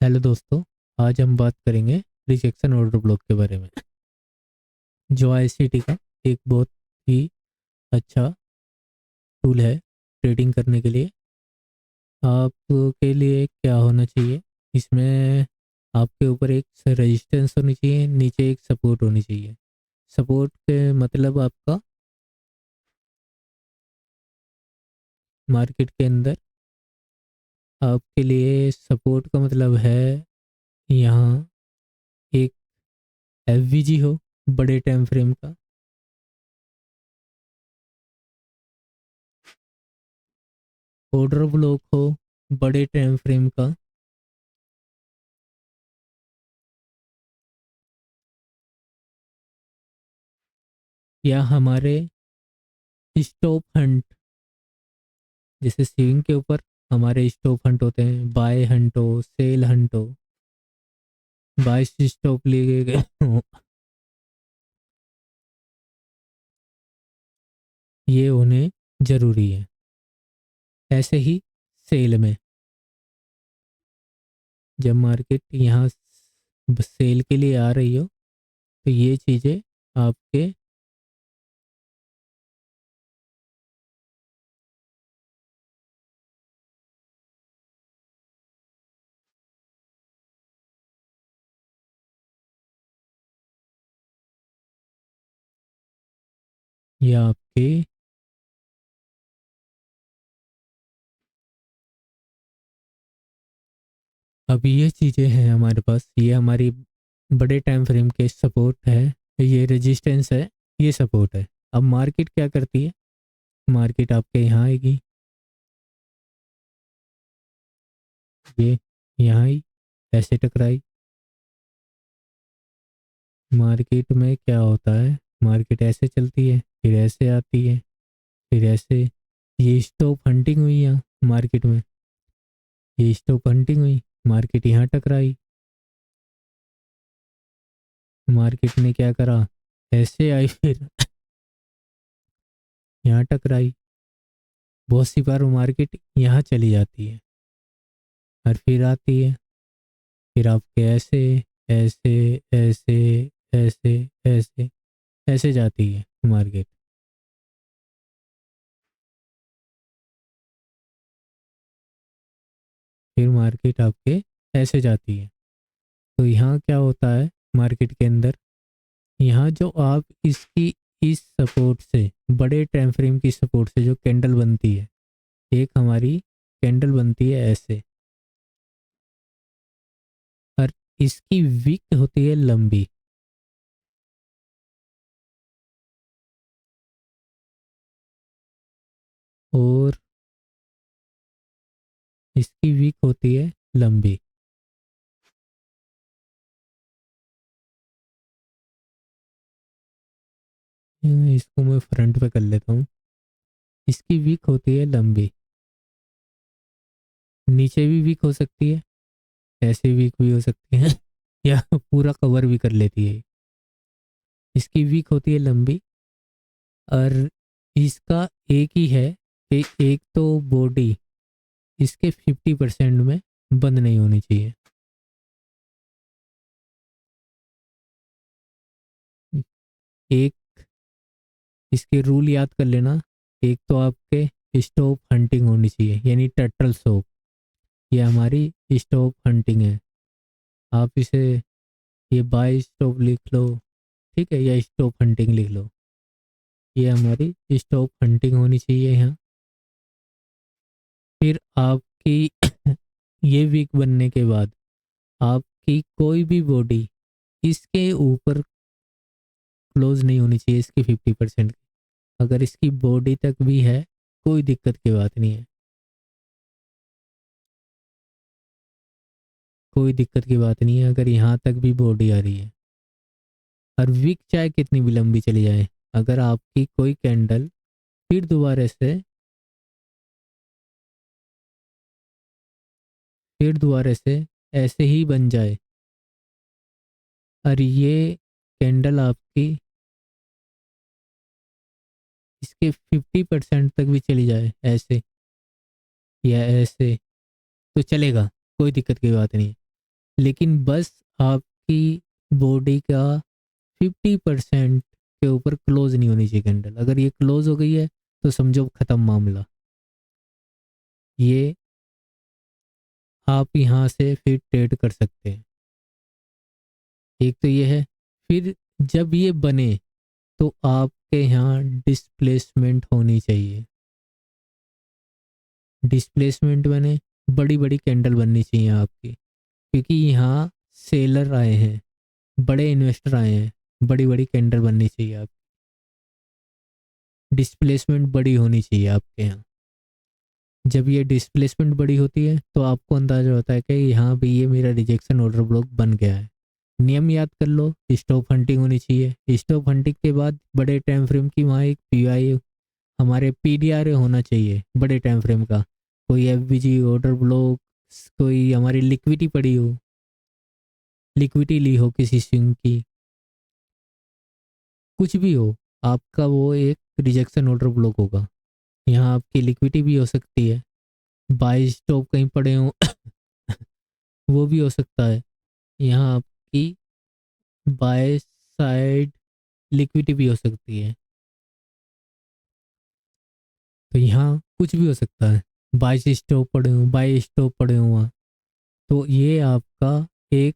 Hello दोस्तों। आज हम बात करेंगे रिजेक्शन ऑर्डर ब्लॉक के बारे में, जो आईसीटी का एक बहुत ही अच्छा टूल है ट्रेडिंग करने के लिए। आपके लिए क्या होना चाहिए इसमें? आपके ऊपर एक रेजिस्टेंस होनी चाहिए, नीचे एक सपोर्ट होनी चाहिए। सपोर्ट के मतलब आपका मार्केट के अंदर आपके लिए सपोर्ट का मतलब है यहाँ एक एफवीजी हो बड़े टाइम फ्रेम का, ऑर्डर ब्लॉक हो बड़े टाइम फ्रेम का, या हमारे स्टॉप हंट, जैसे स्विंग के ऊपर हमारे स्टॉप हंट होते हैं, बाय हंट हो, सेल हंट हो, बाय स्टॉप लिए गए हो, ये होने जरूरी है। ऐसे ही सेल में, जब मार्केट यहाँ सेल के लिए आ रही हो तो ये चीज़ें आपके ये आपके अब ये चीज़ें हैं हमारे पास, ये हमारी बड़े टाइम फ्रेम के सपोर्ट है, ये रेजिस्टेंस है, ये सपोर्ट है। अब मार्केट क्या करती है? मार्केट आपके यहाँ आएगी, ये यहाँ आई, ऐसे टकराई। मार्केट में क्या होता है? मार्केट ऐसे चलती है, फिर ऐसे आती है, फिर ऐसे। ये स्टॉप हंटिंग हुई यहाँ मार्केट में, ये स्टॉप हंटिंग हुई, मार्केट यहाँ टकराई। मार्केट ने क्या करा? ऐसे आई, फिर यहाँ टकराई। बहुत सी बार मार्केट यहाँ चली जाती है और फिर आती है, फिर आपके ऐसे ऐसे ऐसे ऐसे ऐसे ऐसे जाती है मार्केट। फिर मार्केट आपके ऐसे जाती है। तो यहाँ क्या होता है मार्केट के अंदर? यहाँ जो आप इसकी इस सपोर्ट से, बड़े टाइम फ्रेम की सपोर्ट से जो कैंडल बनती है, एक हमारी कैंडल बनती है ऐसे, और इसकी विक होती है लंबी, और इसकी विक होती है लंबी। इसको मैं फ्रंट पे कर लेता हूँ। इसकी विक होती है लंबी, नीचे भी वीक हो सकती है, ऐसे वीक भी हो सकती है या पूरा कवर भी कर लेती है। इसकी वीक होती है लंबी, और इसका एक ही है कि एक तो बॉडी इसके 50% में बंद नहीं होनी चाहिए। एक इसके रूल याद कर लेना। एक तो आपके स्टॉप हंटिंग होनी चाहिए, यानी टर्टल सोप, ये हमारी स्टॉप हंटिंग है। आप इसे ये बाय स्टॉप लिख लो, ठीक है, या स्टॉप हंटिंग लिख लो। ये हमारी स्टॉप हंटिंग होनी चाहिए यहाँ। फिर आपकी ये वीक बनने के बाद आपकी कोई भी बॉडी इसके ऊपर क्लोज नहीं होनी चाहिए, इसकी 50%। अगर इसकी बॉडी तक भी है, कोई दिक्कत की बात नहीं है, कोई दिक्कत की बात नहीं है अगर यहाँ तक भी बॉडी आ रही है। और वीक चाहे कितनी भी लंबी चली जाए, अगर आपकी कोई कैंडल फिर दोबारा से ऐसे ही बन जाए, और ये कैंडल आपकी इसके 50% तक भी चली जाए, ऐसे या ऐसे, तो चलेगा, कोई दिक्कत की बात नहीं है। लेकिन बस आपकी बॉडी का 50% के ऊपर क्लोज नहीं होनी चाहिए कैंडल। अगर ये क्लोज हो गई है तो समझो ख़त्म मामला। ये आप यहाँ से फिर ट्रेड कर सकते हैं। एक तो ये है। फिर जब ये बने तो आपके यहाँ डिस्प्लेसमेंट होनी चाहिए। डिस्प्लेसमेंट बने, बड़ी बड़ी कैंडल बननी चाहिए आपकी, क्योंकि यहाँ सेलर आए हैं, बड़े इन्वेस्टर आए हैं, बड़ी बड़ी कैंडल बननी चाहिए। आप डिस्प्लेसमेंट बड़ी होनी चाहिए आपके यहाँ। जब ये डिस्प्लेसमेंट बड़ी होती है तो आपको अंदाजा होता है कि यहाँ भी ये मेरा रिजेक्शन ऑर्डर ब्लॉक बन गया है। नियम याद कर लो, स्टॉप हंटिंग होनी चाहिए। स्टॉप हंटिंग के बाद बड़े टाइम फ्रेम की वहाँ एक पीआई, हमारे पीडीआर होना चाहिए बड़े टाइम फ्रेम का। कोई एफबीजी ऑर्डर ब्लॉक, कोई हमारी लिक्विडिटी पड़ी हो, लिक्विडिटी ली हो किसी स्विंग की, कुछ भी हो, आपका वो एक रिजेक्शन ऑर्डर ब्लॉक होगा। यहाँ आपकी लिक्विडिटी भी हो सकती है, बाई स्टॉप कहीं पड़े हो वो भी हो सकता है। यहाँ आपकी बाय साइड लिक्विडिटी भी हो सकती है। तो यहाँ कुछ भी हो सकता है, बाई स्टॉप पड़े हो, बाई स्टॉप पड़े हो वहाँ। तो ये आपका एक,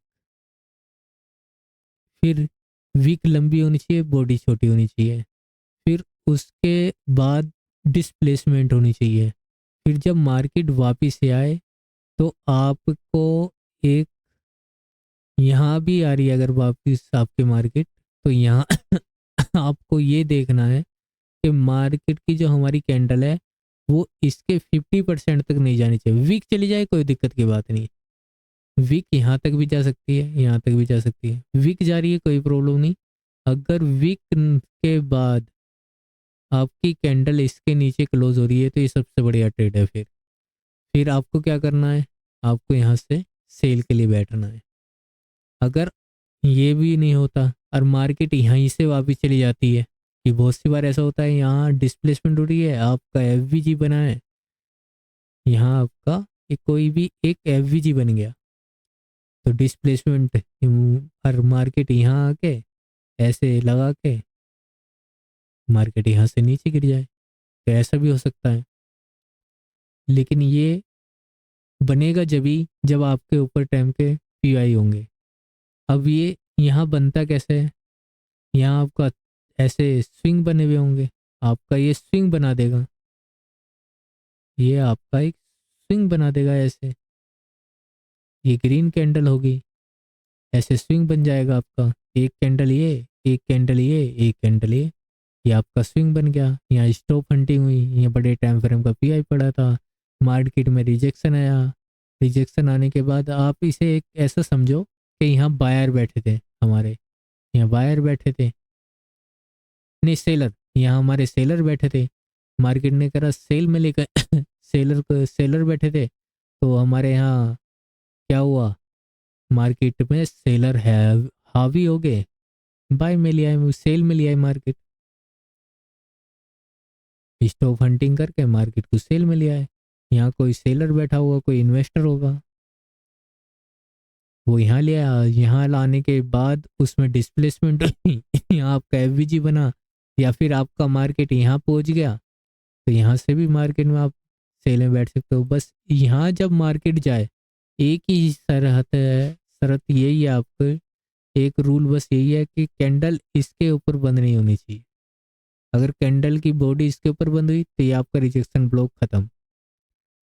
फिर वीक लंबी होनी चाहिए, बॉडी छोटी होनी चाहिए। फिर उसके बाद डिस्प्लेसमेंट होनी चाहिए। फिर जब मार्केट वापस से आए तो आपको एक, यहाँ भी आ रही है अगर वापस आपके मार्केट, तो यहाँ आपको ये देखना है कि मार्केट की जो हमारी कैंडल है वो इसके 50% तक नहीं जानी चाहिए। वीक चली जाए कोई दिक्कत की बात नहीं, वीक यहाँ तक भी जा सकती है, यहाँ तक भी जा सकती है। वीक जा रही है कोई प्रॉब्लम नहीं। अगर वीक के बाद आपकी कैंडल इसके नीचे क्लोज हो रही है तो ये सबसे बढ़िया ट्रेड है। फिर आपको क्या करना है, आपको यहाँ से सेल के लिए बैठना है। अगर ये भी नहीं होता और मार्केट यहीं से वापस चली जाती है, कि बहुत सी बार ऐसा होता है यहाँ डिस्प्लेसमेंट हो रही है, आपका एफवीजी बना है, यहाँ आपका एक कोई भी एक एफवीजी बन गया, तो डिस्प्लेसमेंट और मार्केट यहाँ आके ऐसे लगा के मार्केट यहाँ से नीचे गिर जाए, तो ऐसा भी हो सकता है। लेकिन ये बनेगा जब आपके ऊपर टाइम के पीआई होंगे। अब ये यहाँ बनता कैसे है, यहाँ आपका ऐसे स्विंग बने हुए होंगे, आपका ये स्विंग बना देगा, ये आपका एक स्विंग बना देगा ऐसे। ये ग्रीन कैंडल होगी, ऐसे स्विंग बन जाएगा आपका, एक कैंडल ये, एक कैंडल ये, एक कैंडल ये आपका स्विंग बन गया। यहाँ स्टॉप हंटिंग हुई, यहाँ बड़े टाइम फ्रेम का पीआई पड़ा था, मार्केट में रिजेक्शन आया। रिजेक्शन आने के बाद आप इसे एक ऐसा समझो कि यहाँ बायर बैठे थे हमारे, यहाँ बायर बैठे थे, नहीं सेलर, यहाँ हमारे सेलर बैठे थे। मार्केट ने करा सेल में लेकर सेलर को, सेलर बैठे थे, तो हमारे यहाँ क्या हुआ, मार्केट में सेलर है हावी हो गए, बाय में लिया, सेल में लिया मार्केट, स्टॉप हंटिंग करके मार्केट को सेल में लिया है। यहाँ कोई सेलर बैठा हुआ, कोई इन्वेस्टर होगा, वो यहाँ लिया, यहाँ लाने के बाद उसमें डिस्प्लेसमेंट यहाँ आपका एफवीजी बना, या फिर आपका मार्केट यहाँ पहुँच गया, तो यहाँ से भी मार्केट में आप सेल में बैठ सकते हो। बस यहाँ जब मार्केट जाए, एक ही शर्त है, शर्त यही है आपको, एक रूल बस यही है कि कैंडल इसके ऊपर बंद नहीं होनी चाहिए। अगर कैंडल की बॉडी इसके ऊपर बंद हुई तो ये आपका रिजेक्शन ब्लॉक खत्म।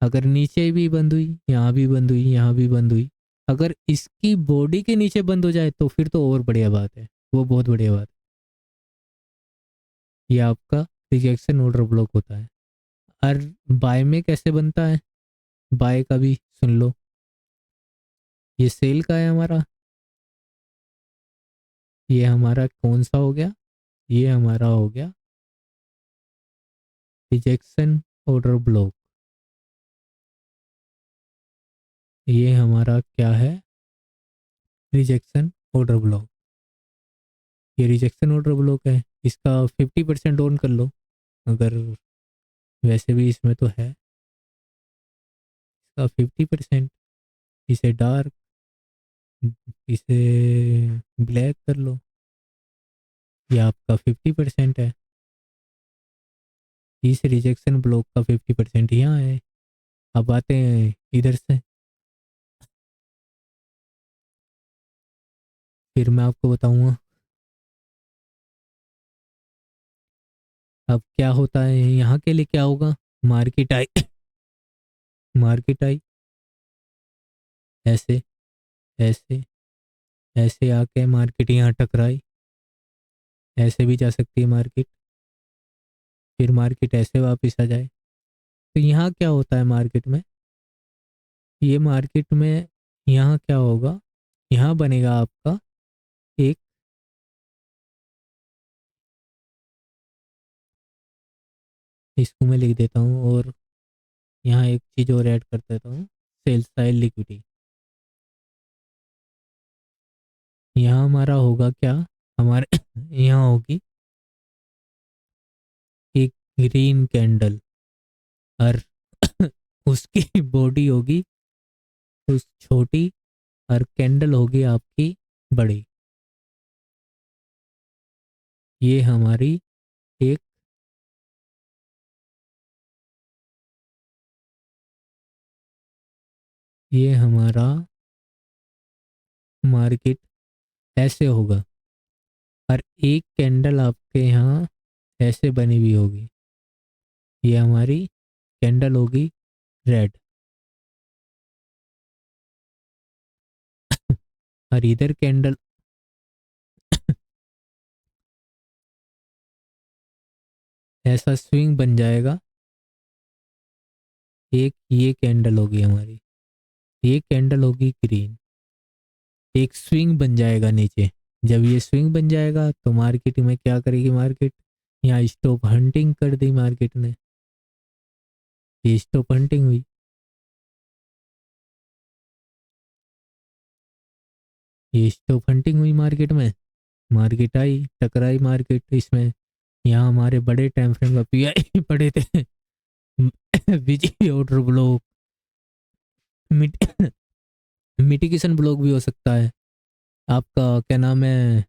अगर नीचे भी बंद हुई, यहाँ भी बंद हुई, यहाँ भी बंद हुई, अगर इसकी बॉडी के नीचे बंद हो जाए तो फिर तो और बढ़िया बात है, वो बहुत बढ़िया बात है। ये आपका रिजेक्शन ऑर्डर ब्लॉक होता है। और बाय में कैसे बनता है, बाय का भी सुन लो। ये सेल का है हमारा, ये हमारा कौन सा हो गया, ये हमारा हो गया रिजेक्शन ऑर्डर ब्लॉक। ये हमारा क्या है, रिजेक्शन ऑर्डर ब्लॉक। ये रिजेक्शन ऑर्डर ब्लॉक है, इसका 50% ऑन कर लो। अगर वैसे भी इसमें तो है इसका 50%, इसे डार्क इसे ब्लैक कर लो। ये आपका 50% है। इस रिजेक्शन ब्लॉक का 50% यहाँ है। अब आते हैं इधर से। फिर मैं आपको बताऊंगा अब क्या होता है यहाँ के लिए। क्या होगा, मार्केट आई मार्केट आई ऐसे, ऐसे, ऐसे आके मार्केट यहाँ टकराई। ऐसे भी जा सकती है मार्केट। फिर मार्केट ऐसे वापस आ जाए। तो यहाँ क्या होता है मार्केट में, ये मार्केट में यहाँ क्या होगा, यहाँ बनेगा आपका एक, इसको मैं लिख देता हूँ और यहाँ एक चीज़ और ऐड कर देता हूँ, सेल साइड लिक्विडिटी। यहाँ हमारा होगा क्या, हमारे यहाँ होगी एक ग्रीन कैंडल और उसकी बॉडी होगी उस छोटी, और कैंडल होगी आपकी बड़ी। ये हमारी एक, ये हमारा मार्केट ऐसे होगा, और एक कैंडल आपके यहाँ ऐसे बनी हुई होगी। ये हमारी कैंडल होगी रेड, और इधर कैंडल ऐसा स्विंग बन जाएगा। एक ये कैंडल होगी हमारी, ये कैंडल होगी ग्रीन। एक स्विंग बन जाएगा नीचे। जब ये स्विंग बन जाएगा तो मार्केट में क्या करेगी, मार्केट यहाँ स्टॉप हंटिंग कर दी मार्केट ने। ये स्टॉप हंटिंग हुई। ये स्टॉप हंटिंग हुई मार्केट में। मार्केट आई, टकराई मार्केट इसमें। यहाँ हमारे बड़े टाइम फ्रेम का पीआई पड़े थे। बीजी ऑर्डर ब्लॉक, मिटिगेशन ब्लॉक भी हो सकता है आपका। क्या नाम है,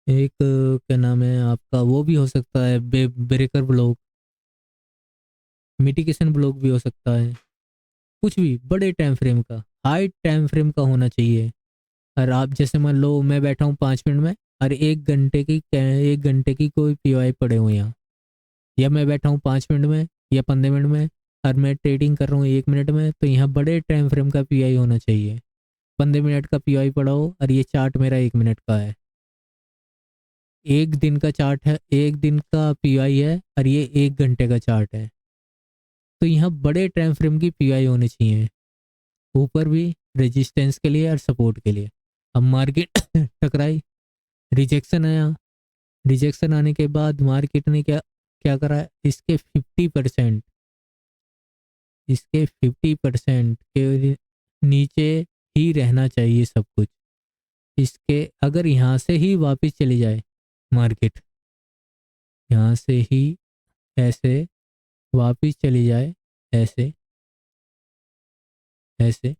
एक क्या नाम है आपका, वो भी हो सकता है ब्रेकर ब्लॉक। मिटिगेशन ब्लॉक भी हो सकता है। कुछ भी बड़े टाइम फ्रेम का, हाई टाइम फ्रेम का होना चाहिए। और आप जैसे मान लो मैं बैठा हूँ 5 मिनट में, और 1 घंटे की कोई पीओआई पड़े हुए यहाँ, या मैं बैठा हूँ 5 मिनट में या 15 मिनट में, और मैं ट्रेडिंग कर रहा हूँ 1 मिनट में, तो यहाँ बड़े टाइम फ्रेम का पीआई होना चाहिए। 15 मिनट का पीआई पड़ा हो और ये चार्ट मेरा 1 मिनट का है। 1 दिन का चार्ट है, 1 दिन का पीआई है, और ये 1 घंटे का चार्ट है। तो यहाँ बड़े टाइम फ्रेम की पीआई होनी चाहिए, ऊपर भी रेजिस्टेंस के लिए और सपोर्ट के लिए। अब मार्केट टकराई, रिजेक्शन आया। रिजेक्शन आने के बाद मार्केट ने क्या क्या करा, इसके 50% के नीचे ही रहना चाहिए सब कुछ। इसके अगर यहाँ से ही वापस चली जाए मार्केट, यहाँ से ही ऐसे वापस चली जाए, ऐसे, ऐसे,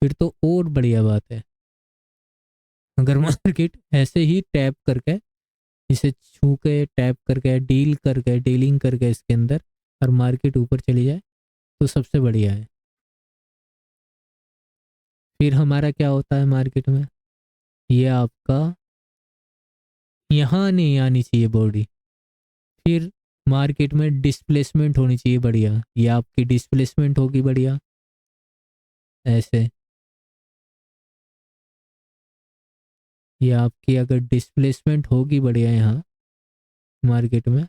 फिर तो और बढ़िया बात है। अगर मार्केट ऐसे ही टैप करके, इसे छू के टैप करके डीलिंग करके इसके अंदर, और मार्केट ऊपर चली जाए तो सबसे बढ़िया है। फिर हमारा क्या होता है मार्केट में, ये आपका यहाँ नहीं आनी चाहिए बॉडी। फिर मार्केट में डिस्प्लेसमेंट होनी चाहिए बढ़िया। ये आपकी डिस्प्लेसमेंट होगी बढ़िया ऐसे। ये आपकी अगर डिस्प्लेसमेंट होगी बढ़िया यहाँ मार्केट में,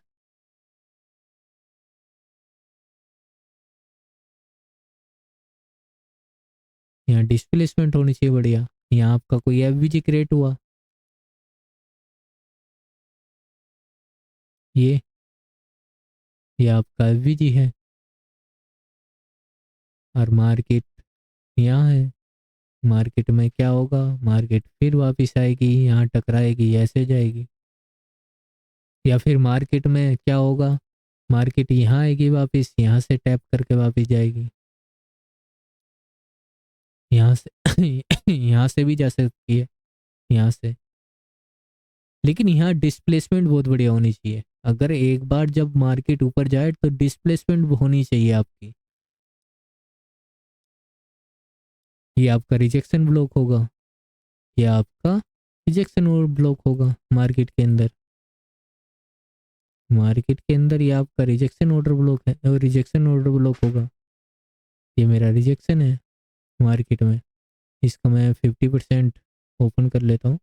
यहाँ डिस्प्लेसमेंट होनी चाहिए बढ़िया। यहाँ आपका कोई एफवीजी क्रिएट हुआ, ये आपका एफवीजी है, और मार्केट यहाँ है। मार्केट में क्या होगा, मार्केट फिर वापस आएगी, यहाँ टकराएगी, ऐसे जाएगी। या फिर मार्केट में क्या होगा, मार्केट यहाँ आएगी वापस, यहाँ से टैप करके वापस जाएगी, यहाँ से यहाँ से भी जा सकती है, यहाँ से। लेकिन यहाँ डिस्प्लेसमेंट बहुत बढ़िया होनी चाहिए। अगर एक बार जब मार्केट ऊपर जाए तो डिस्प्लेसमेंट होनी चाहिए आपकी। ये आपका रिजेक्शन ब्लॉक होगा, ये आपका रिजेक्शन और ब्लॉक होगा मार्केट के अंदर। मार्केट के अंदर ये आपका रिजेक्शन ऑर्डर ब्लॉक है, और रिजेक्शन ऑर्डर ब्लॉक होगा। ये मेरा रिजेक्शन है मार्केट में। इसका मैं 50% ओपन कर लेता हूँ।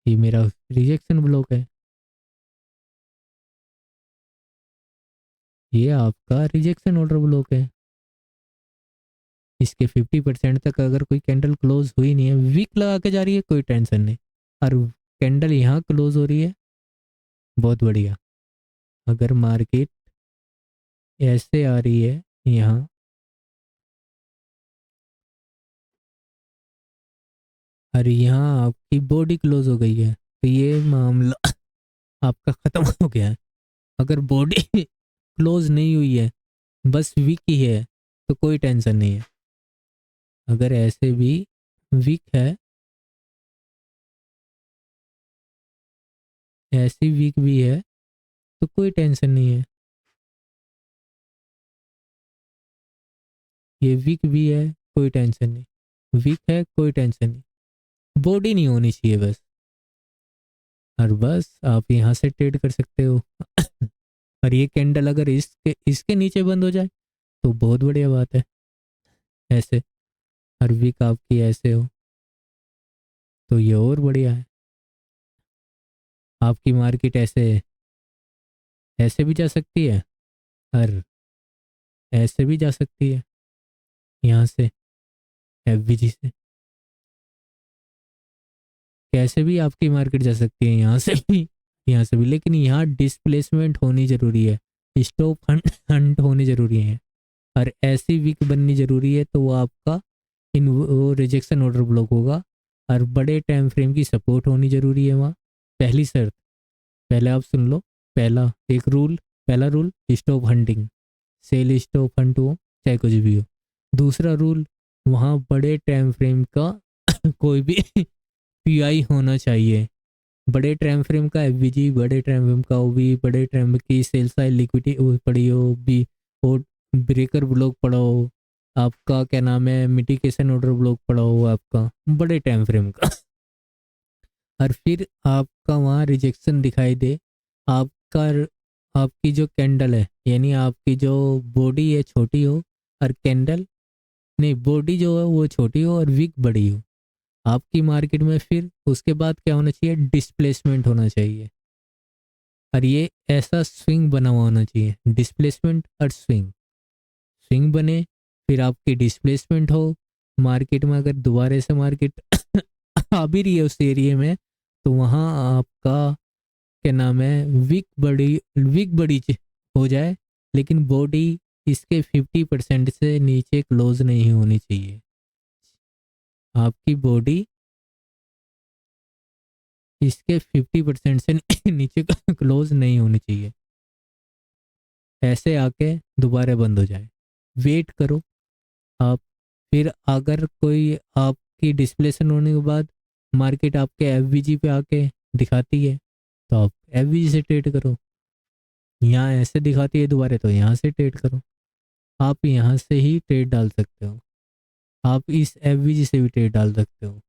ये मेरा रिजेक्शन ब्लॉक है, ये आपका रिजेक्शन ऑर्डर ब्लॉक है। इसके 50% तक अगर कोई कैंडल क्लोज हुई नहीं है, वीक लगा के जा रही है, कोई टेंशन नहीं। और कैंडल यहाँ क्लोज हो रही है, बहुत बढ़िया। अगर मार्केट ऐसे आ रही है यहाँ, और यहाँ आपकी बॉडी क्लोज हो गई है, तो ये मामला आपका खत्म हो गया है। अगर बॉडी क्लोज नहीं हुई है, बस वीक ही है, तो कोई टेंशन नहीं है। अगर ऐसे भी वीक है, ऐसी वीक भी है, तो कोई टेंशन नहीं है। ये वीक भी है, कोई टेंशन नहीं। वीक है, कोई टेंशन नहीं। बॉडी नहीं होनी चाहिए बस। और बस आप यहाँ से ट्रेड कर सकते हो। और ये कैंडल अगर इसके नीचे बंद हो जाए तो बहुत बढ़िया बात है। ऐसे हर वीक आपकी ऐसे हो तो ये और बढ़िया है। आपकी मार्केट ऐसे ऐसे भी जा सकती है, और ऐसे भी जा सकती है, यहाँ से एफवीजी से। कैसे भी आपकी मार्केट जा सकती है, यहाँ से भी, यहाँ से भी। लेकिन यहाँ डिस्प्लेसमेंट होनी जरूरी है, स्टॉप हंट हंट होनी जरूरी है, और ऐसी वीक बननी जरूरी है, तो वो आपका इन वो रिजेक्शन ऑर्डर ब्लॉक होगा। और बड़े टाइम फ्रेम की सपोर्ट होनी जरूरी है वहाँ। पहली शर्त, पहले आप सुन लो। पहला एक रूल, पहला rule stop hunting, sell stop hunt हो चाहे कुछ भी हो। दूसरा रूल, वहाँ बड़े टाइम फ्रेम का कोई भी पीआई होना चाहिए। बड़े टाइम फ्रेम का एफवीजी, बड़े टाइम फ्रेम का ओबी, बड़े टाइम की सेल साइड लिक्विडिटी पड़ी हो भी, और ब्रेकर ब्लॉक पड़ा हो, आपका क्या नाम है मिटिगेशन ऑर्डर ब्लॉक पड़ा हो आपका बड़े टाइम फ्रेम का। और फिर आपका वहाँ रिजेक्शन दिखाई दे। आपका आपकी जो कैंडल है, यानी आपकी जो बॉडी है छोटी हो, और कैंडल नहीं, बॉडी जो है वो छोटी हो और विक बड़ी हो आपकी मार्केट में, फिर उसके बाद क्या होना चाहिए, डिस्प्लेसमेंट होना चाहिए। और ये ऐसा स्विंग बना हुआ होना चाहिए, डिस्प्लेसमेंट और स्विंग। स्विंग बने, फिर आपकी डिस्प्लेसमेंट हो मार्केट में। अगर दोबारा से मार्केट आ भी रही है उस एरिया में, तो वहाँ आपका क्या नाम है वीक बड़ी हो जाए, लेकिन बॉडी इसके 50% से नीचे क्लोज नहीं होनी चाहिए। आपकी बॉडी इसके 50% से नीचे क्लोज नहीं होनी चाहिए। ऐसे आके दोबारा बंद हो जाए, वेट करो आप। फिर अगर कोई आपकी डिस्प्लेसन होने के बाद मार्केट आपके एफवीजी पे आके दिखाती है, तो आप एफवीजी से ट्रेड करो। यहाँ ऐसे दिखाती है दोबारा, तो यहाँ से ट्रेड करो। आप यहाँ से ही ट्रेड डाल सकते हो, आप इस एफवीजी से भी ट्रेड डाल सकते हो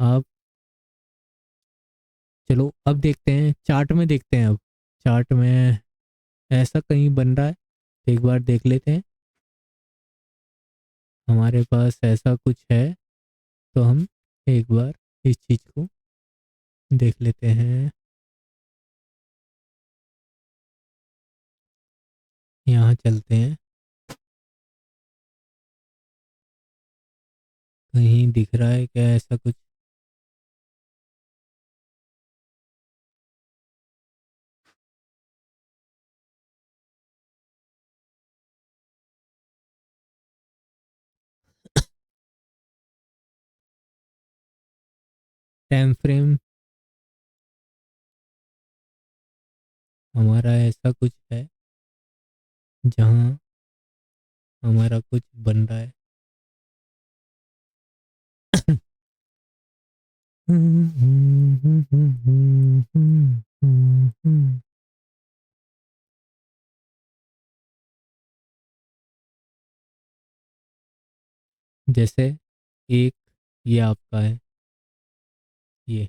आप। चलो अब देखते हैं चार्ट में, देखते हैं अब चार्ट में ऐसा कहीं बन रहा है, एक बार देख लेते हैं। हमारे पास ऐसा कुछ है, तो हम एक बार इस चीज़ को देख लेते हैं। यहाँ चलते हैं, कहीं दिख रहा है क्या ऐसा कुछ। टाइम फ्रेम हमारा ऐसा कुछ है जहाँ हमारा कुछ बन रहा है। जैसे एक ये आपका है, ये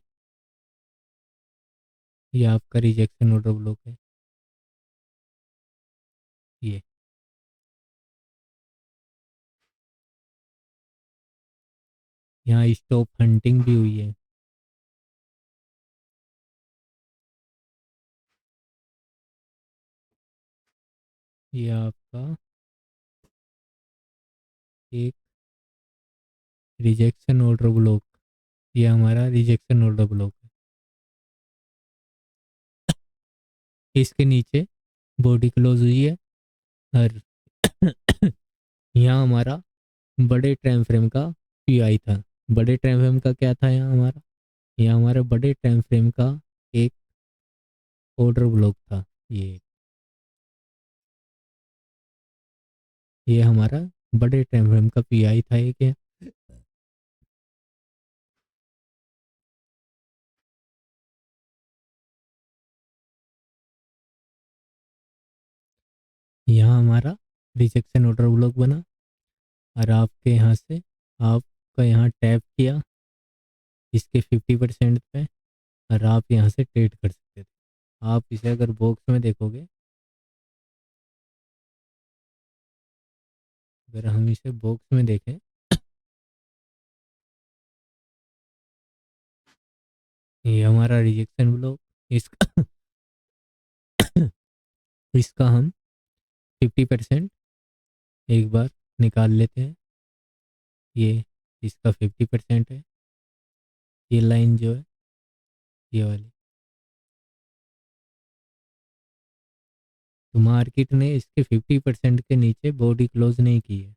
ये आपका रिजेक्शन ऑर्डर ब्लॉक है, ये यहाँ स्टॉप हंटिंग भी हुई है। ये आपका एक रिजेक्शन ऑर्डर ब्लॉक, ये हमारा रिजेक्शन ऑर्डर ब्लॉक है। इसके नीचे बॉडी क्लोज हुई है, और यहाँ हमारा बड़े टाइम फ्रेम का पीआई था। बड़े टाइम फ्रेम का क्या था यहाँ हमारा, यहाँ हमारे बड़े टाइम फ्रेम का एक ऑर्डर ब्लॉक था। ये हमारा बड़े टाइम फ्रेम का पीआई था ये क्या। यहाँ हमारा रिजेक्शन ऑर्डर ब्लॉक बना, और आपके यहाँ से आपका यहाँ टैप किया इसके 50% पे, और आप यहाँ से ट्रेड कर सकते थे। आप इसे अगर बॉक्स में देखोगे, अगर हम इसे बॉक्स में देखें, ये हमारा रिजेक्शन ब्लॉक, इसका इसका हम 50% एक बार निकाल लेते हैं। ये इसका 50% है, ये लाइन जो है ये वाली। तो मार्केट ने इसके 50% के नीचे बॉडी क्लोज नहीं की है,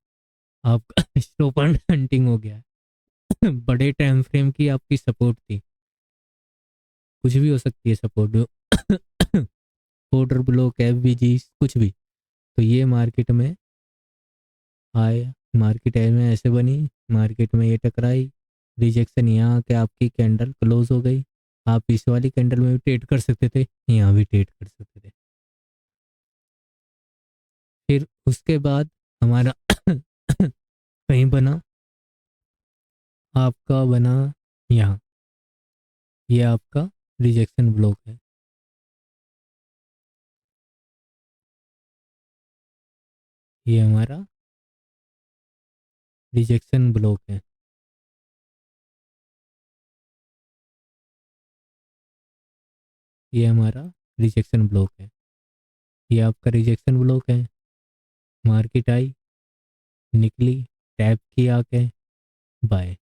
आपका स्टॉप एंड हंटिंग हो गया है। बड़े टाइम फ्रेम की आपकी सपोर्ट थी, कुछ भी हो सकती है सपोर्ट, ऑर्डर ब्लॉक, एफबीजी, कुछ भी। तो ये मार्केट में आए, मार्केट में ऐसे बनी, मार्केट में ये टकराई, रिजेक्शन यहाँ के आपकी कैंडल क्लोज हो गई। आप इस वाली कैंडल में भी ट्रेड कर सकते थे, यहाँ भी ट्रेड कर सकते थे। फिर उसके बाद हमारा कहीं बना, आपका बना यहाँ, ये आपका रिजेक्शन ब्लॉक है। ये हमारा रिजेक्शन ब्लॉक है। ये हमारा रिजेक्शन ब्लॉक है, ये आपका रिजेक्शन ब्लॉक है। मार्केट आई, निकली, टैप किया के बाय,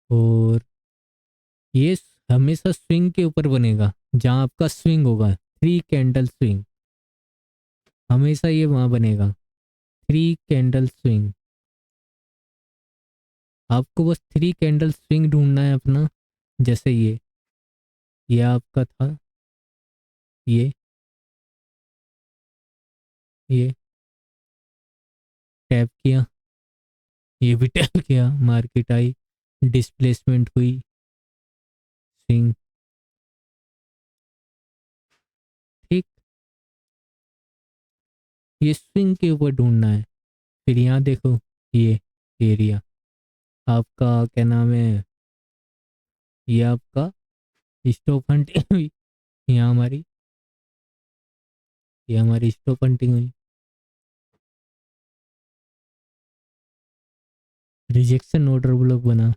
और ये हमेशा स्विंग के ऊपर बनेगा, जहाँ आपका स्विंग होगा, थ्री कैंडल स्विंग, हमेशा ये वहाँ बनेगा, थ्री कैंडल स्विंग। आपको बस थ्री कैंडल स्विंग ढूंढना है अपना। जैसे ये आपका था, ये ये टैप किया, ये भी टैप किया, मार्केट आई, डिस्प्लेसमेंट हुई, स्विंग, ठीक। ये स्विंग के ऊपर ढूंढना है। फिर यहाँ देखो, ये एरिया आपका क्या नाम है, ये आपका स्टॉप हंटिंग हुई, यहाँ हमारी, ये हमारी स्टॉप हंटिंग हुई, रिजेक्शन ऑर्डर ब्लॉक बना।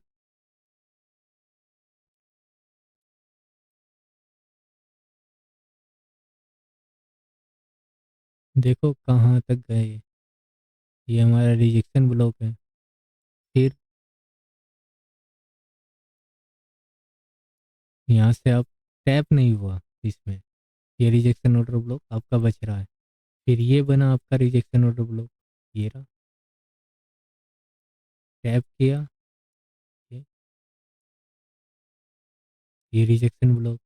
देखो कहाँ तक गए ये हमारा रिजेक्शन ब्लॉक है। फिर यहाँ से आप टैप नहीं हुआ इसमें, ये रिजेक्शन ऑर्डर ब्लॉक आपका बच रहा है। फिर ये बना आपका रिजेक्शन ऑर्डर ब्लॉक, ये रहा, टैप किया, ये ये रिजेक्शन ब्लॉक,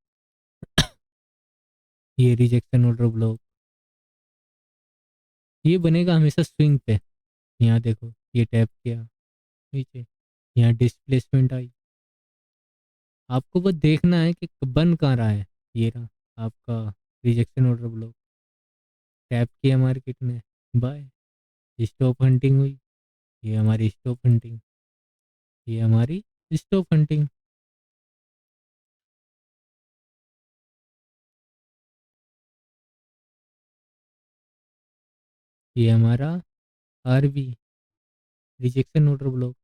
ये रिजेक्शन ऑर्डर ब्लॉक, ये बनेगा हमेशा स्विंग पे। यहाँ देखो, ये टैप किया, नीचे यहाँ डिस्प्लेसमेंट आई। आपको बस देखना है कि बन कहाँ रहा है। ये रहा आपका रिजेक्शन ऑर्डर ब्लॉक। टैप किया मार्केट ने, बाय, स्टॉप हंटिंग हुई। ये हमारी स्टॉप हंटिंग, ये हमारी स्टॉप हंटिंग। ये हमारा R B rejection order block.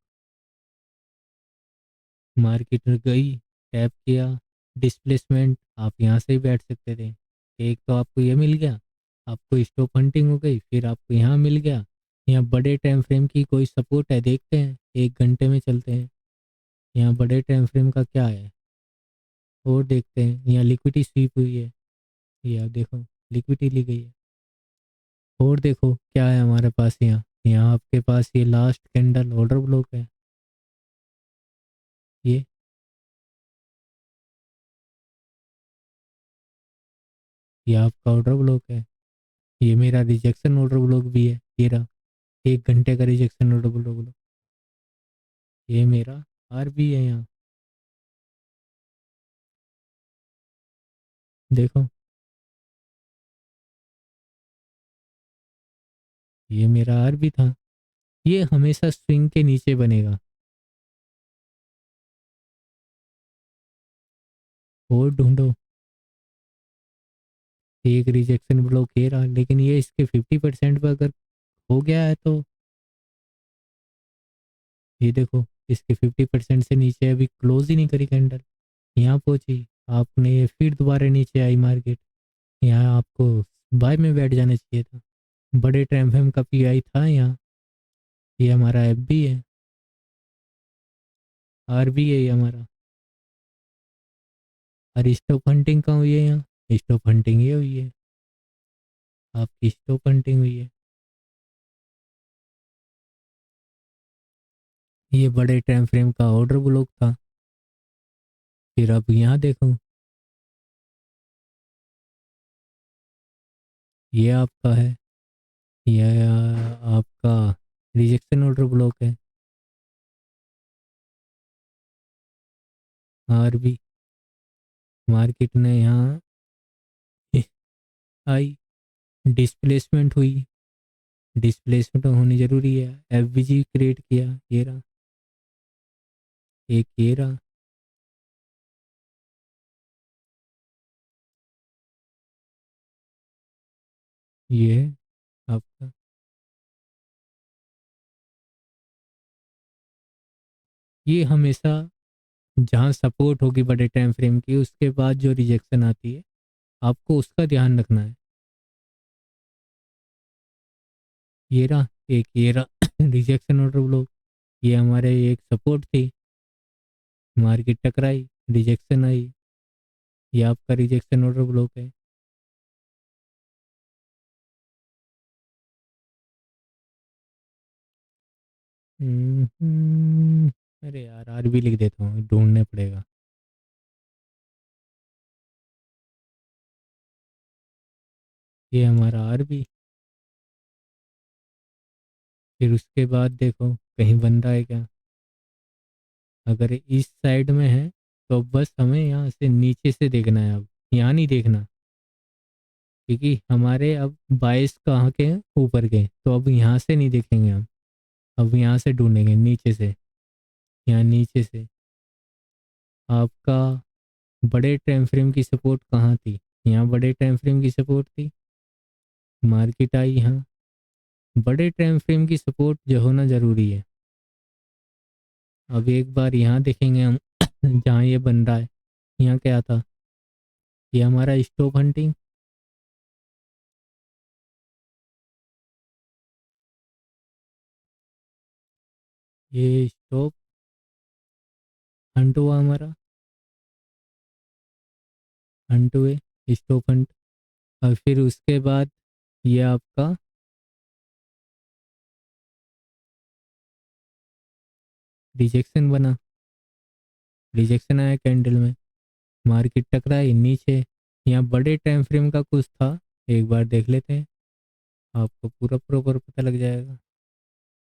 Market गई, टैप किया, डिस्प्लेसमेंट, आप यहाँ से ही बैठ सकते थे। एक तो आपको ये मिल गया, आपको स्टॉप हंटिंग हो गई, फिर आपको यहाँ मिल गया। यहाँ बड़े टाइम फ्रेम की कोई सपोर्ट है, देखते हैं, 1 घंटे में चलते हैं। यहाँ बड़े टाइम फ्रेम का क्या है और देखते हैं। यहाँ लिक्विडिटी स्वीप हुई है, ये आप देखो, लिक्विडिटी ली गई है। और देखो क्या है हमारे पास यहाँ। यहाँ आपके पास ये लास्ट कैंडल ऑर्डर ब्लॉक है। ये आपका ऑर्डर ब्लॉक है। ये मेरा रिजेक्शन ऑर्डर ब्लॉक भी है, ये रहा 1 घंटे का रिजेक्शन ऑर्डर ब्लॉक। ये मेरा आर भी है यहाँ, देखो, ये मेरा आर भी था। ये हमेशा स्विंग के नीचे बनेगा। और ढूंढो, एक रिजेक्शन ब्लॉक ये रहा, लेकिन ये इसके 50% पर अगर हो गया है तो ये देखो, इसके 50% से नीचे अभी क्लोज ही नहीं करी कैंडल, यहाँ पहुंची। आपने ये फिर दोबारा नीचे आई मार्केट, यहाँ आपको बाय में बैठ जाना चाहिए था। बड़े टाइम फ्रेम का पीआई था यहाँ। ये हमारा एफ बी है, आर बी है ये हमारा। और स्टॉप हंटिंग कहाँ हुई है यहाँ, स्टॉप हंटिंग ये हुई है, आपकी स्टॉप हंटिंग हुई है। ये बड़े टाइम फ्रेम का ऑर्डर ब्लॉक था। फिर अब यहाँ देखो, ये आपका है, ये आपका रिजेक्शन ऑर्डर ब्लॉक है। और भी मार्केट ने यहाँ आई, डिस्प्लेसमेंट हुई। डिस्प्लेसमेंट होनी जरूरी है, एफवीजी क्रिएट किया, ये रहा, एक ये रहा। ये है आपका। ये हमेशा जहाँ सपोर्ट होगी बड़े टाइम फ्रेम की, उसके बाद जो रिजेक्शन आती है, आपको उसका ध्यान रखना है। ये रहा, एक ये रहा रिजेक्शन ऑर्डर ब्लॉक। ये हमारे एक सपोर्ट थी, मार्केट टकराई, रिजेक्शन आई। ये आपका रिजेक्शन ऑर्डर ब्लॉक है। हम्म, अरे यार, आर भी लिख देता हूँ, ढूंढने पड़ेगा। ये हमारा आर भी। फिर उसके बाद देखो कहीं बन रहा है क्या। अगर इस साइड में है तो बस हमें यहाँ से नीचे से देखना है, अब यहाँ नहीं देखना, क्योंकि हमारे अब 22 कहाँ के हैं, ऊपर के, तो अब यहाँ से नहीं देखेंगे हम। अब यहाँ से ढूंढेंगे नीचे से, यहाँ नीचे से। आपका बड़े टाइम फ्रेम की सपोर्ट कहाँ थी, यहाँ बड़े टाइम फ्रेम की सपोर्ट थी। मार्केट आई यहाँ, बड़े टाइम फ्रेम की सपोर्ट जो होना ज़रूरी है। अब एक बार यहाँ देखेंगे हम जहाँ ये बन रहा है, यहाँ क्या था, ये हमारा स्टॉप हंटिंग। ये स्टॉप हंट हुआ हमारा, हंट हुए, स्टॉप हंट। और फिर उसके बाद ये आपका रिजेक्शन बना, रिजेक्शन आया कैंडल में, मार्केट टकराई नीचे। यहाँ बड़े टाइम फ्रेम का कुछ था, एक बार देख लेते हैं, आपको पूरा प्रॉपर पता लग जाएगा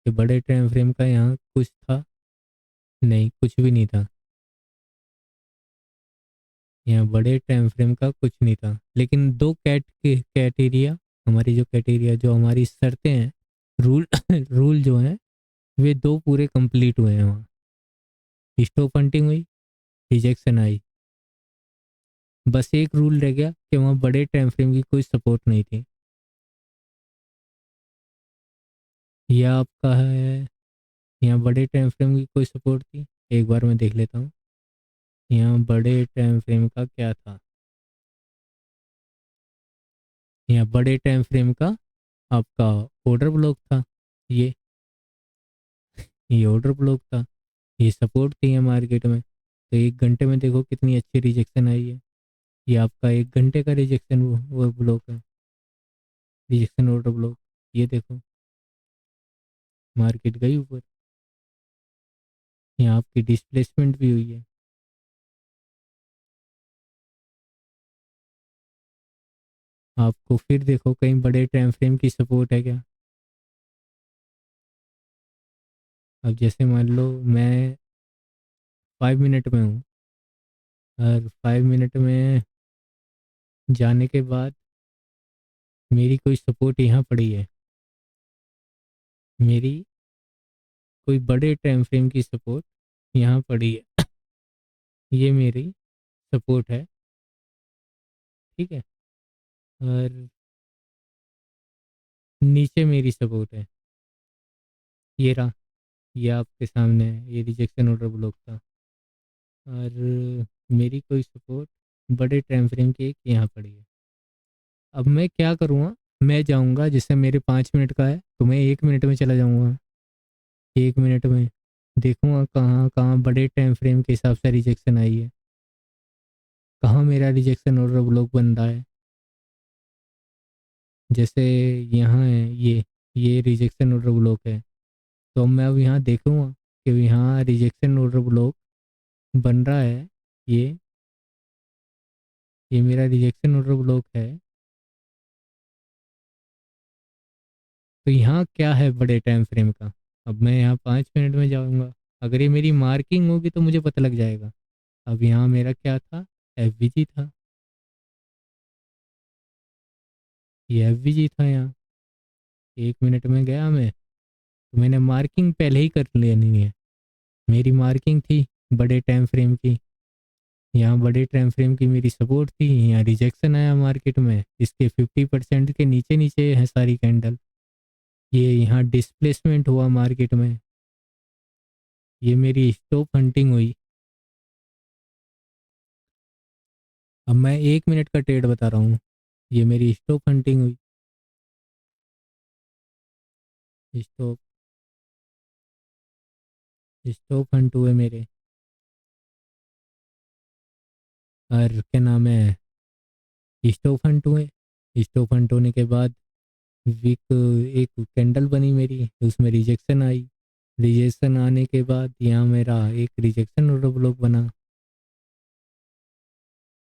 कि बड़े टाइम फ्रेम का यहाँ कुछ था। नहीं, कुछ भी नहीं था। यहाँ बड़े टाइम फ्रेम का कुछ नहीं था, लेकिन दो कैटेरिया, हमारी जो कैटेरिया, जो हमारी शर्तें हैं, रूल रूल जो हैं, वे दो पूरे कंप्लीट हुए हैं वहाँ। स्टॉप हंटिंग हुई, रिजेक्शन आई। बस एक रूल रह गया कि वहाँ बड़े टाइम फ्रेम की कोई सपोर्ट नहीं थी। यह आपका है, यहाँ बड़े टाइम फ्रेम की कोई सपोर्ट थी। एक बार मैं देख लेता हूँ यहाँ बड़े टाइम फ्रेम का क्या था। यहाँ बड़े टाइम फ्रेम का आपका ऑर्डर ब्लॉक था। ये ये ऑर्डर ब्लॉक था, ये सपोर्ट थी है मार्केट में। तो 1 घंटे में देखो कितनी अच्छी रिजेक्शन आई है। ये आपका 1 घंटे का रिजेक्शन वो ब्लॉक है, रिजेक्शन ऑर्डर ब्लॉक। ये देखो मार्केट गई ऊपर, यहाँ आपकी डिस्प्लेसमेंट भी हुई है। आपको फिर देखो कहीं बड़े टाइम फ्रेम की सपोर्ट है क्या। अब जैसे मान लो मैं 5 मिनट में हूँ, और 5 मिनट में जाने के बाद मेरी कोई सपोर्ट यहाँ पड़ी है, मेरी कोई बड़े टाइम फ्रेम की सपोर्ट यहाँ पड़ी है। ये मेरी सपोर्ट है, ठीक है। और नीचे मेरी सपोर्ट है, ये रहा, ये आपके सामने है, ये रिजेक्शन ऑर्डर ब्लॉक था। और मेरी कोई सपोर्ट बड़े टाइम फ्रेम की एक यहाँ पड़ी है। अब मैं क्या करूँगा, मैं जाऊँगा, जैसे मेरे 5 मिनट का है तो मैं 1 मिनट में चला जाऊँगा। 1 मिनट में देखूँगा कहाँ कहाँ बड़े टाइम फ्रेम के हिसाब से रिजेक्शन आई है, कहाँ मेरा रिजेक्शन ऑर्डर ब्लॉक बन रहा है। जैसे यहाँ है ये रिजेक्शन ऑर्डर ब्लॉक है। तो मैं अब यहाँ देखूँगा कि यहाँ रिजेक्शन ऑर्डर ब्लॉक बन रहा है। ये ये मेरा रिजेक्शन ऑर्डर ब्लॉक है। तो यहाँ क्या है बड़े टाइम फ्रेम का। अब मैं यहाँ 5 मिनट में जाऊँगा, अगर ये मेरी मार्किंग होगी तो मुझे पता लग जाएगा। अब यहाँ मेरा क्या था, एफवीजी था, ये एफवीजी था यहाँ। 1 मिनट में गया मैं, तो मैंने मार्किंग पहले ही कर लेनी है। मेरी मार्किंग थी बड़े टाइम फ्रेम की, यहाँ बड़े टाइम फ्रेम की मेरी सपोर्ट थी, यहाँ रिजेक्शन आया मार्केट में, इसके 50% के नीचे नीचे है सारी कैंडल। ये यहाँ डिस्प्लेसमेंट हुआ मार्केट में, ये मेरी स्टॉप हंटिंग हुई। अब मैं 1 मिनट का ट्रेड बता रहा हूँ, ये मेरी स्टॉप हंटिंग हुई। स्टॉप स्टॉप हंट हुए मेरे। और क्या नाम है, स्टॉप हंट हुए। स्टॉप हंट होने के बाद वीक एक कैंडल बनी मेरी, उसमें रिजेक्शन आई। रिजेक्शन आने के बाद यहाँ मेरा एक रिजेक्शन ऑर्डर ब्लॉक बना।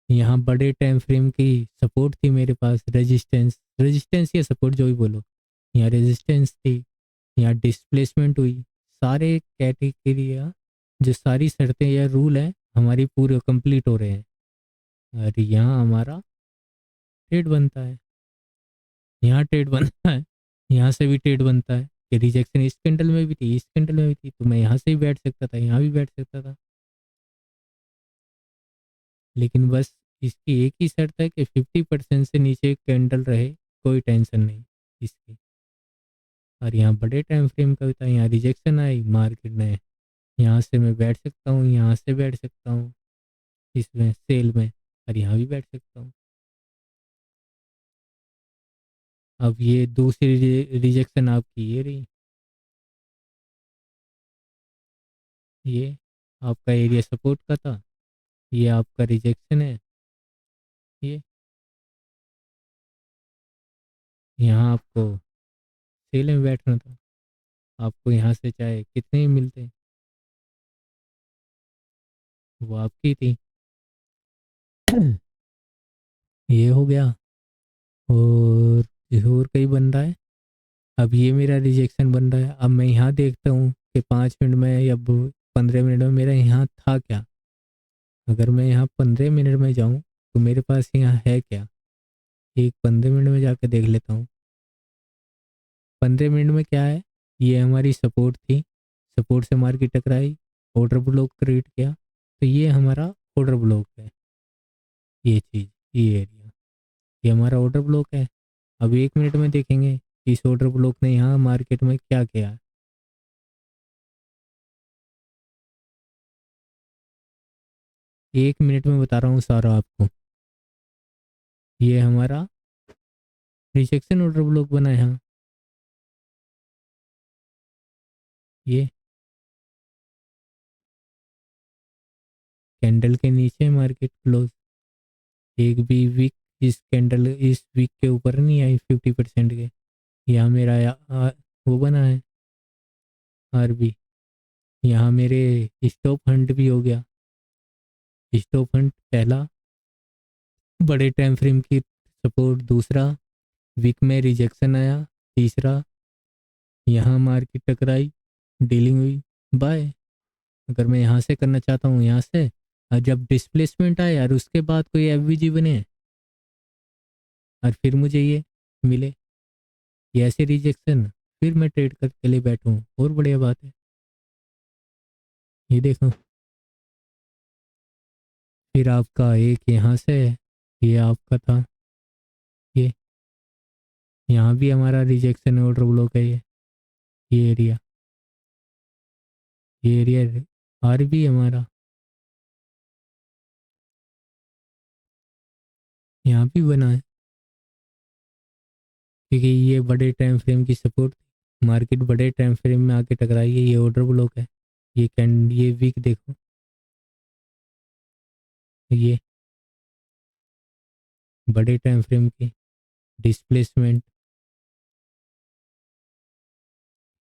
यहाँ बड़े टाइम फ्रेम की सपोर्ट थी मेरे पास, रेजिस्टेंस रेजिस्टेंस या सपोर्ट जो भी बोलो, यहाँ रेजिस्टेंस थी। यहाँ डिस्प्लेसमेंट हुई। सारे कैटेगरिया, जो सारी शर्तें या रूल हैं हमारी पूरे कंप्लीट हो रहे हैं। और यहाँ हमारा ट्रेड बनता है, यहाँ ट्रेड बनता है, यहाँ से भी ट्रेड बनता है। कि रिजेक्शन इस कैंडल में भी थी, इस कैंडल में भी थी, तो मैं यहाँ से भी बैठ सकता था, यहाँ भी बैठ सकता था। लेकिन बस इसकी एक ही शर्त है कि 50% से नीचे कैंडल रहे, कोई टेंशन नहीं इसकी। और यहाँ बड़े टाइम फ्रेम का होता है, यहाँ रिजेक्शन आई मार्केट में, यहाँ से मैं बैठ सकता हूँ, यहाँ से बैठ सकता हूँ इसमें सेल में, और यहाँ भी बैठ सकता हूँ। अब ये दूसरी रिजेक्शन आपकी ये रही, ये आपका एरिया सपोर्ट का था, ये आपका रिजेक्शन है। ये यहाँ आपको सेल में बैठना था, आपको यहाँ से चाहे कितने ही मिलते, वो आपकी थी। ये हो गया। और कहीं बन रहा है। अब ये मेरा रिजेक्शन बन रहा है। अब मैं यहाँ देखता हूँ कि 5 मिनट में, या 15 मिनट में मेरा यहाँ था क्या? अगर मैं यहाँ 15 मिनट में जाऊँ तो मेरे पास यहाँ है क्या? एक 15 मिनट में जाकर देख लेता हूँ। 15 मिनट में क्या है? ये हमारी सपोर्ट थी, सपोर्ट से मार्केट टकराई, ऑर्डर ब्लॉक क्रिएट किया, तो ये हमारा ऑर्डर ब्लॉक है। ये चीज़, ये एरिया, ये हमारा ऑर्डर ब्लॉक है। अब 1 मिनट में देखेंगे कि इस ऑर्डर ब्लॉक ने यहाँ मार्केट में क्या किया है। 1 मिनट में बता रहा हूँ सारा आपको। ये हमारा रिजेक्शन ऑर्डर ब्लॉक बना है यहाँ। ये कैंडल के नीचे मार्केट क्लोज। एक भी वीक इस कैंडल इस वीक के ऊपर नहीं आई 50% के। यहाँ मेरा वो बना है आरबी। यहाँ मेरे स्टॉप हंट भी हो गया। स्टॉप हंट पहला, बड़े टाइम फ्रेम की सपोर्ट दूसरा, वीक में रिजेक्शन आया तीसरा, यहाँ मार्केट टकराई, डीलिंग हुई, बाय। अगर मैं यहाँ से करना चाहता हूँ यहाँ से, और जब डिस्प्लेसमेंट आए और उसके बाद कोई एफवीजी बने और फिर मुझे ये मिले, ये ऐसे रिजेक्शन, फिर मैं ट्रेड करके ले बैठूँ, और बढ़िया बात है। ये देखो, फिर आपका एक यहाँ से, ये आपका था, ये यहाँ भी हमारा रिजेक्शन ऑर्डर ब्लॉक है। ये एरिया, ये एरिया आर भी हमारा यहाँ भी बना है, क्योंकि ये बड़े टाइम फ्रेम की सपोर्ट, मार्केट बड़े टाइम फ्रेम में आके टकराई है, ये ऑर्डर ब्लॉक है। ये वीक देखो, ये बड़े टाइम फ्रेम की डिस्प्लेसमेंट,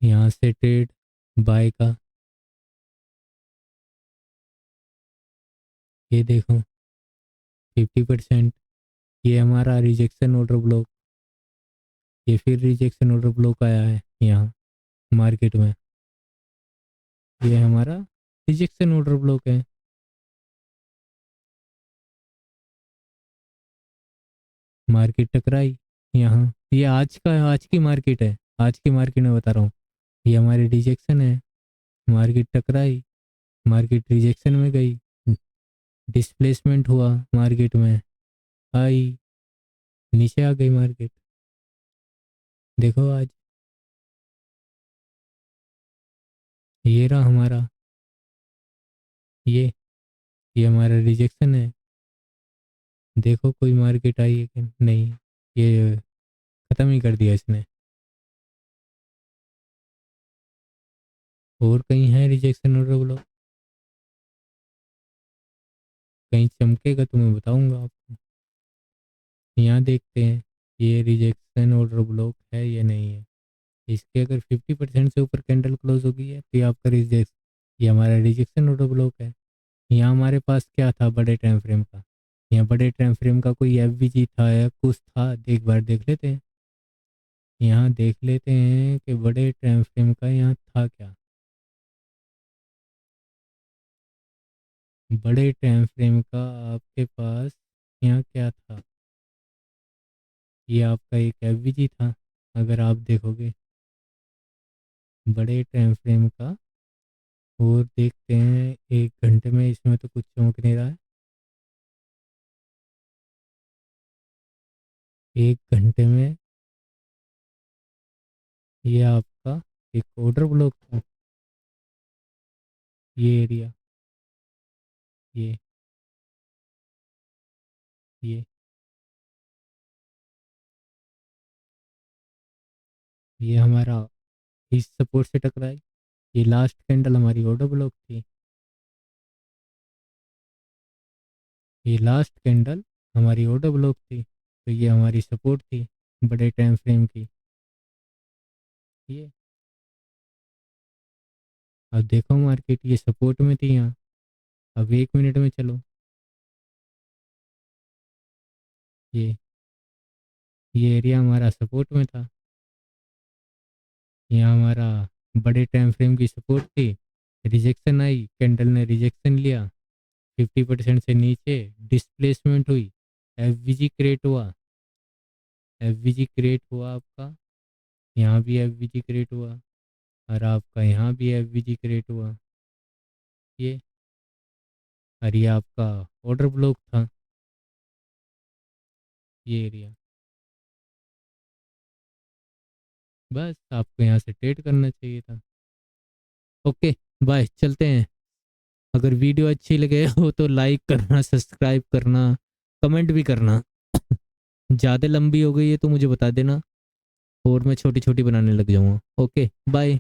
यहाँ से ट्रेड बाय का, ये देखो 50%, ये हमारा रिजेक्शन ऑर्डर ब्लॉक, ये फिर रिजेक्शन ऑर्डर ब्लॉक आया है यहाँ मार्केट में, ये हमारा रिजेक्शन ऑर्डर ब्लॉक है। मार्केट टकराई यहाँ, ये आज की मार्केट है, आज की मार्केट में बता रहा हूँ। ये हमारी रिजेक्शन है, मार्केट टकराई, मार्केट रिजेक्शन में गई, डिस्प्लेसमेंट हुआ मार्केट में, आई, नीचे आ गई मार्केट। देखो आज ये रहा हमारा, ये ये हमारा रिजेक्शन है। देखो कोई मार्केट आई है कि नहीं, ये खत्म ही कर दिया इसने। और कहीं है रिजेक्शन और ब्लॉक, कहीं चमकेगा तो मैं बताऊंगा आपको। यहाँ देखते हैं ये रिजेक्शन ऑर्डर ब्लॉक है या नहीं है। इसके अगर 50% से ऊपर कैंडल क्लोज हो गई है तो ये आपका रिजेक्ट, ये हमारा रिजेक्शन ऑर्डर ब्लॉक है। यहाँ हमारे पास क्या था बड़े टाइम फ्रेम का, यहाँ बड़े टाइम फ्रेम का कोई एफवीजी था या कुछ था, एक बार देख लेते हैं। यहाँ देख लेते हैं कि बड़े टाइम फ्रेम का यहाँ था क्या। बड़े टाइम फ्रेम का आपके पास यहाँ क्या था, ये आपका एक एफवीजी था। अगर आप देखोगे बड़े टाइम फ्रेम का, और देखते हैं 1 घंटे में, इसमें तो कुछ चमक नहीं रहा है। 1 घंटे में ये आपका एक ऑर्डर ब्लॉक था, ये एरिया, ये ये ये हमारा इस सपोर्ट से टकराई, ये लास्ट कैंडल हमारी ऑर्डर ब्लॉक थी। ये लास्ट कैंडल हमारी ऑर्डर ब्लॉक थी, तो ये हमारी सपोर्ट थी बड़े टाइम फ्रेम की। ये अब देखो मार्केट ये सपोर्ट में थी यहाँ, अब 1 मिनट में चलो, ये ये एरिया हमारा सपोर्ट में था, यहाँ हमारा बड़े टाइम फ्रेम की सपोर्ट थी, रिजेक्शन आई, कैंडल ने रिजेक्शन लिया, 50% से नीचे डिस्प्लेसमेंट हुई, एफवीजी क्रिएट हुआ, एफवीजी क्रिएट हुआ आपका, यहाँ भी एफवीजी क्रिएट हुआ, और आपका यहाँ भी एफवीजी क्रिएट हुआ, ये, और ये आपका ऑर्डर ब्लॉक था, ये एरिया। बस आपको यहाँ से ट्रेड करना चाहिए था। ओके, बाय, चलते हैं। अगर वीडियो अच्छी लगे हो तो लाइक करना, सब्सक्राइब करना, कमेंट भी करना। ज़्यादा लंबी हो गई है तो मुझे बता देना, और मैं छोटी छोटी बनाने लग जाऊँगा। Okay, bye.